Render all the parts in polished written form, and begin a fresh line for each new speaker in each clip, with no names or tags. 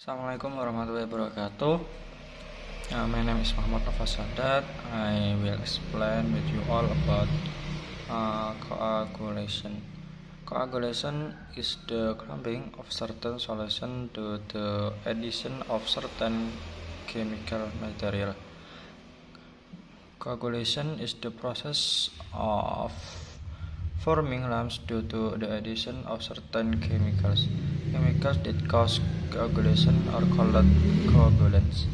Assalamualaikum warahmatullahi wabarakatuh. My name is Muhammad Nova Sadat. I will explain with you all about coagulation. Coagulation is the clumping of certain solution to the addition of certain chemical material. Coagulation is the process of forming lumps due to the addition of certain chemicals. Chemicals that cause coagulation are called coagulants.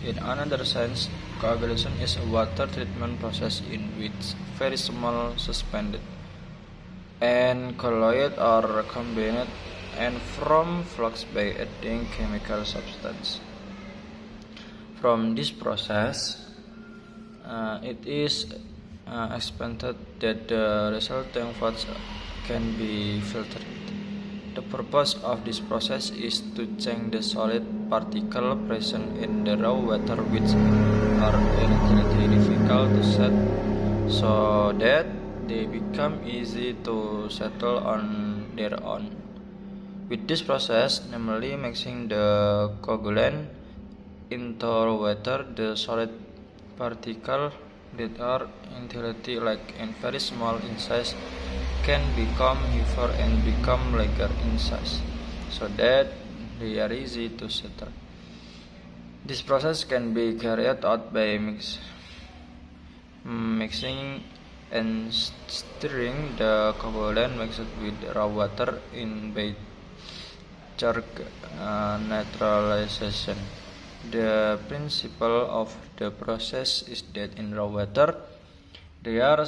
In another sense, coagulation is a water treatment process in which very small suspended and colloid are combined and form flux by adding chemical substance. From this process, it is expected that the resulting flux can be filtered. The purpose of this process is to change the solid particle present in the raw water, which are inherently difficult to set, so that they become easy to settle on their own. With this process, namely mixing the coagulant into water, the solid particles that are inherently like and very small in size can become heavier and become larger in size, so that they are easy to settle. This process can be carried out by mixing and stirring the coagulant mixed with raw water in by charge neutralization. The principle of the process is that in raw water there are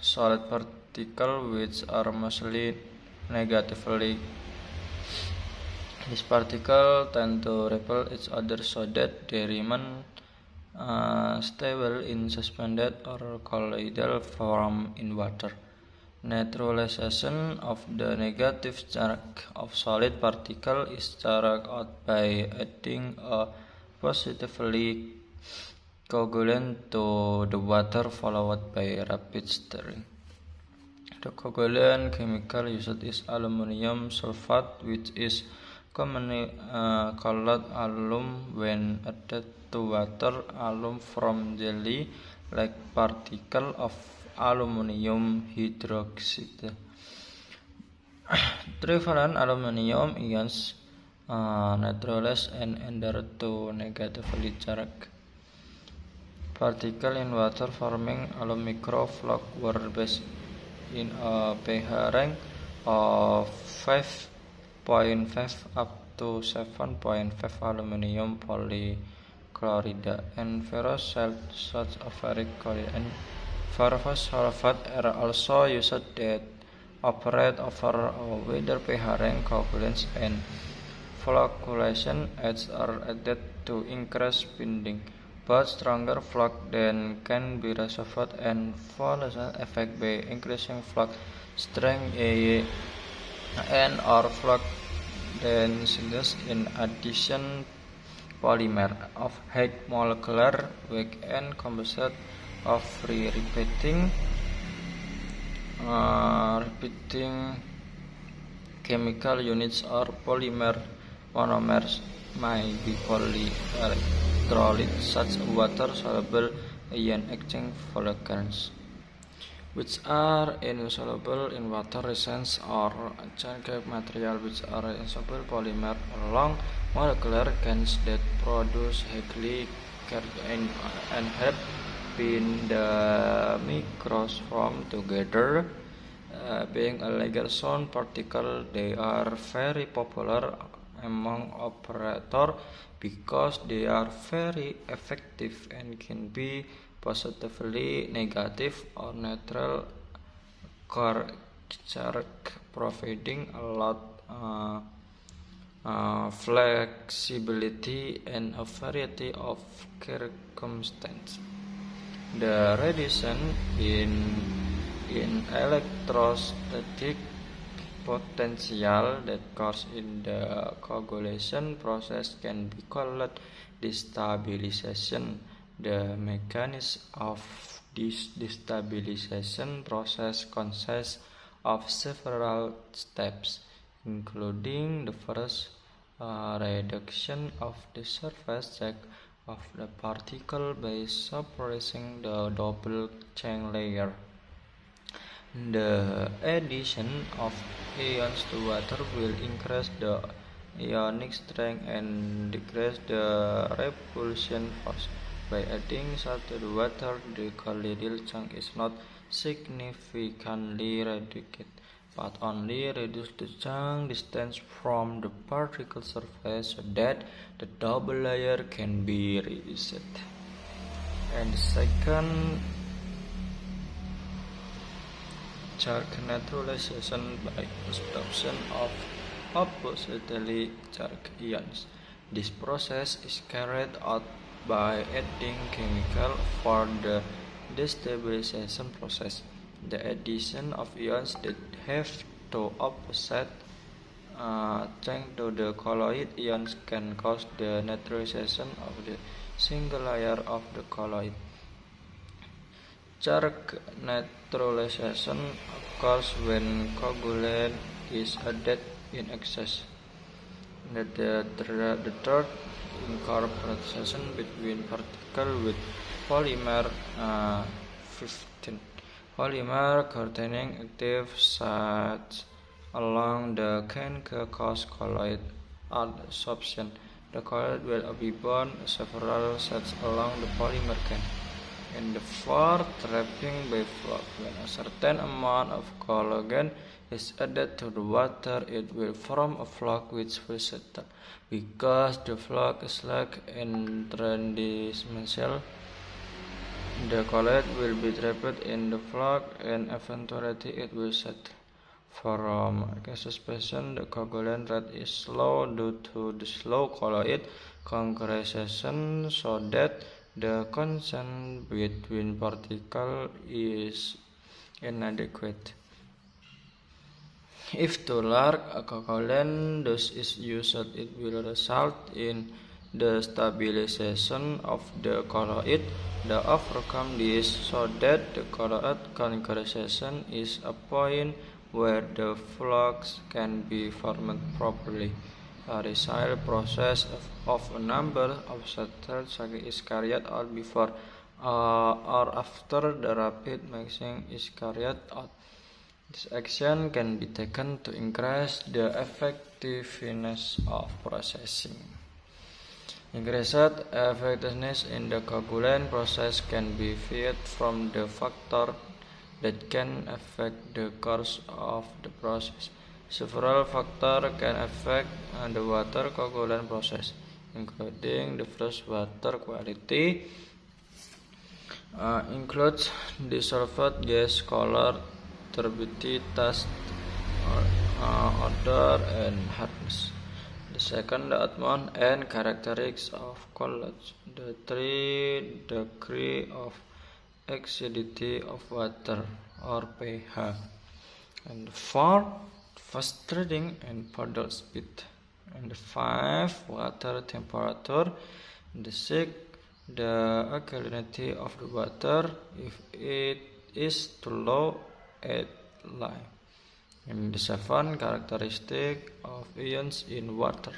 solid particles which are mostly negatively. These particles tend to repel each other so that they remain stable in suspended or colloidal form in water. Neutralization of the negative charge of solid particle is carried out by adding a positively coagulant to the water followed by rapid stirring. The coagulant chemical used is aluminum sulfate, which is commonly called alum when added to water. Alum forms jelly-like particles of aluminum hydroxide. Trivalent aluminum ions neutralize and adhere to negatively charged particles in water, forming a microflux where based in a pH range of 5.5 up to 7.5 aluminum polychloride and ferrous salts such as ferric chloride and ferrous sulfate are also used that operate over a wider pH range. Coagulants and flocculation aids are added to increase binding, but stronger flux then can be resolved and flocculation effect by increasing flux strength and or flux density. In addition, polymer of high molecular weight and composite of free repeating chemical units or polymer monomers may be polyelectrolytes such as water-soluble ion exchange polymerase, which are insoluble in water, resins or chain-like material which are insoluble polymer or long molecular chains that produce highly charged and have been the microform together. Being a larger sound particle, they are very popular among operators because they are very effective and can be positively negative or neutral charge, providing a lot flexibility and a variety of circumstances. The reduction in electrostatic potential that occurs in the coagulation process can be called destabilization. The mechanism of this destabilization process consists of several steps, including the first reduction of the surface check of the particle by suppressing the double chain layer. The addition of ions to water will increase the ionic strength and decrease the repulsion force. By adding salt to the water, the colloidal chunk is not significantly reduced, but only reduces the chunk distance from the particle surface so that the double layer can be reduced. And the second, charge neutralization by absorption of oppositely charged ions. This process is carried out by adding chemical for the destabilization process. The addition of ions that have two opposite charge to the colloid ions can cause the neutralization of the single layer of the colloid. Charge neutralization occurs when coagulant is added in excess. The third, incorporation between particles with polymer 15. Polymer containing active sites along the can cause colloid adsorption. The colloid will be bound several sites along the polymer can. And the fourth, trapping by floc. When a certain amount of collagen is added to the water, it will form a floc which will settle. Because the floc is like in three-dimensional, the colloid will be trapped in the floc and eventually it will settle. From expansion, the coagulant rate is slow due to the slow colloid congregation, so that the contact between particles is inadequate. If too large a coagulant dose is used, it will result in the stabilization of the colloid. To overcome this, so that the colloid congregation is a point where the flux can be formed properly. A result process of a number of steps is carried out before or after the rapid mixing is carried out. This action can be taken to increase the effectiveness of processing. Increased effectiveness in the coagulant process can be viewed from the factors that can affect the course of the process. Several factors can affect the water coagulant process, including the first, water quality, includes dissolved gas, color, turbidity, taste, odor, and hardness. The second, the amount and characteristics of colloids. The third, the degree of acidity of water or pH. And the fourth, fast treading and paddle speed. And the fifth, water temperature. And the sixth, the alkalinity of the water if it is too low at light. And the seventh, characteristic of ions in water.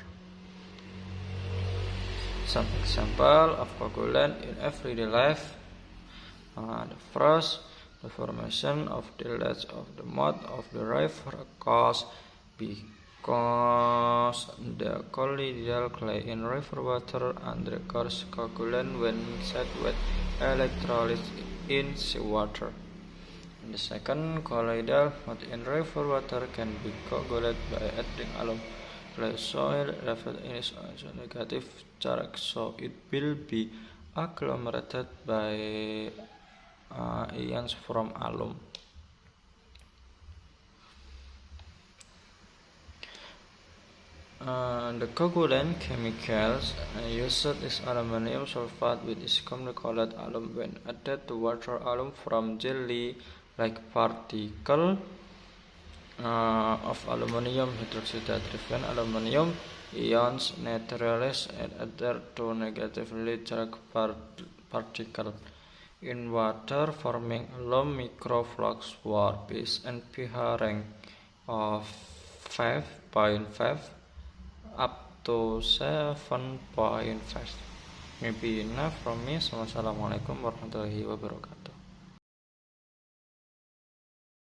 Some example of coagulant in everyday life. The first, the formation of the ledge of the mouth of the river occurs because the colloidal clay in river water undergoes coagulant when set with electrolytes in seawater. The second, colloidal mud in river water can be coagulated by adding alum. Clay soil level is also negative charge, so it will be agglomerated by ions from alum. The coagulant chemicals used is aluminum sulfate, which is commonly called alum. When added to water, alum from jelly-like particles of aluminum hydroxide driven aluminum ions neutralize and adhere to negatively charged particles in water, forming a low microflux warp and pH range of 5.5 up to 7.5. Maybe enough from me. Wassalamualaikum warahmatullahi wabarakatuh.